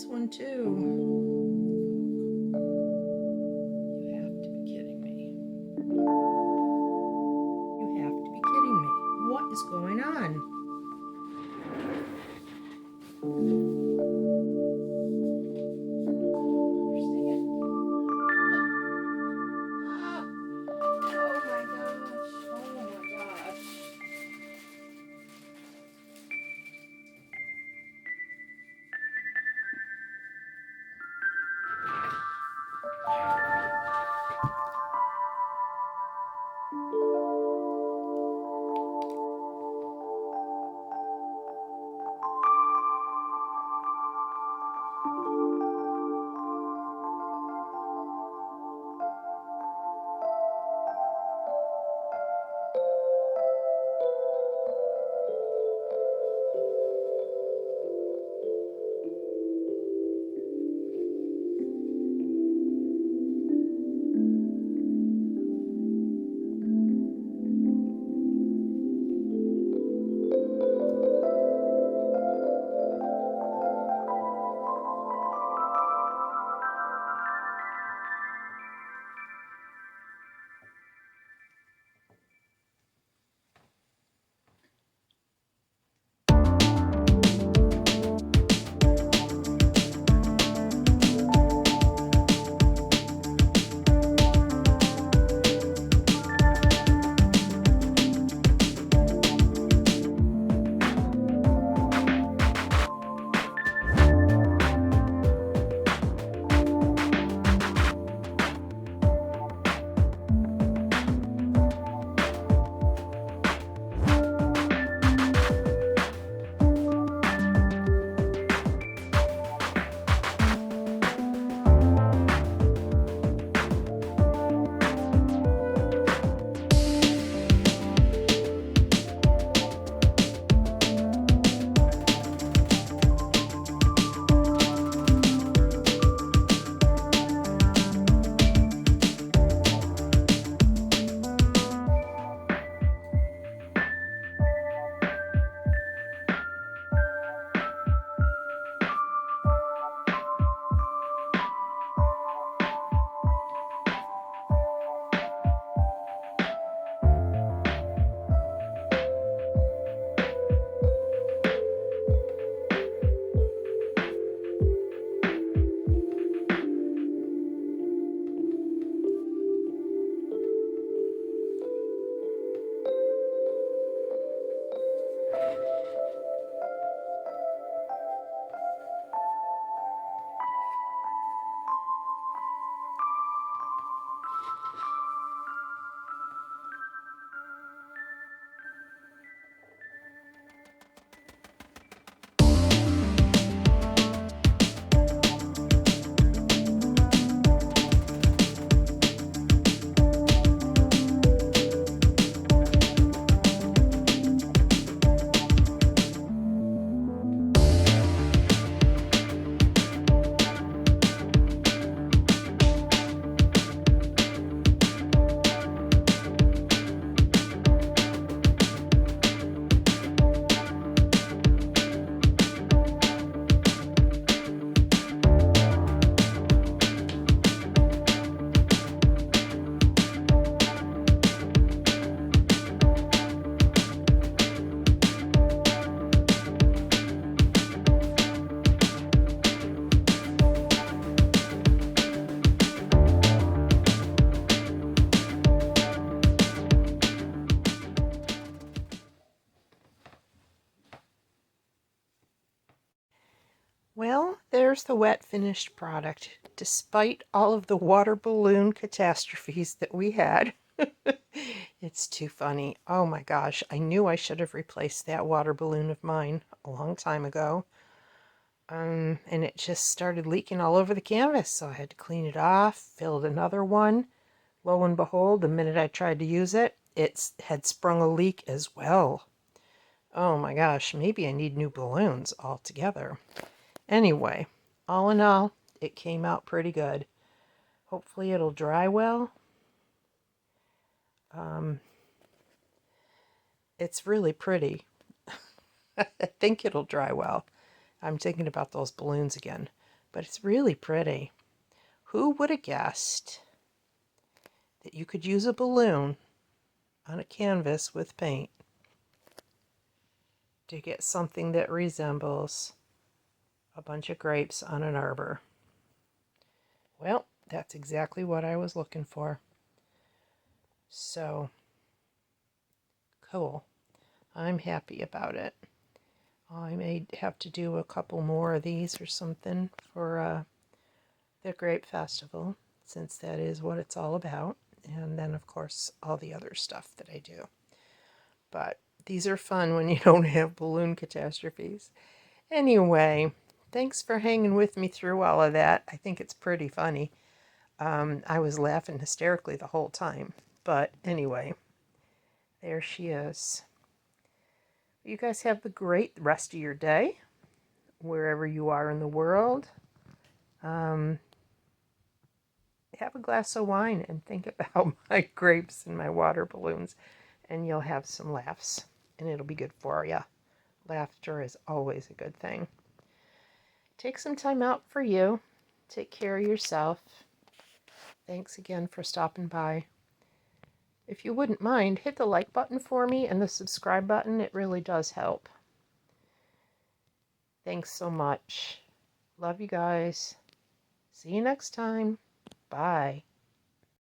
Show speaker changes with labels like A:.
A: this one too. You have to be kidding me. You have to be kidding me. What is going on? Well, there's the wet finished product, despite all of the water balloon catastrophes that we had. It's too funny. Oh my gosh, I knew I should have replaced that water balloon of mine a long time ago. And it just started leaking all over the canvas, so I had to clean it off, filled another one. Lo and behold, the minute I tried to use it, it had sprung a leak as well. Oh my gosh, maybe I need new balloons altogether. Anyway, all in all, it came out pretty good. Hopefully it'll dry well. It's really pretty. I think it'll dry well. I'm thinking about those balloons again. but it's really pretty. Who would have guessed that you could use a balloon on a canvas with paint to get something that resembles a bunch of grapes on an arbor? Well, that's exactly what I was looking for. So, cool. I'm happy about it. I may have to do a couple more of these or something for the Grape Festival, since that is what it's all about. And then, of course, all the other stuff that I do. But these are fun when you don't have balloon catastrophes. Anyway, thanks for hanging with me through all of that. I think it's pretty funny. I was laughing hysterically the whole time. But anyway, there she is. You guys have the great rest of your day, wherever you are in the world. Have a glass of wine and think about my grapes and my water balloons, and you'll have some laughs, and it'll be good for you. Laughter is always a good thing. Take some time out for you. Take care of yourself. Thanks again for stopping by. If you wouldn't mind, hit the like button for me and the subscribe button. It really does help. Thanks so much. Love you guys. See you next time. Bye.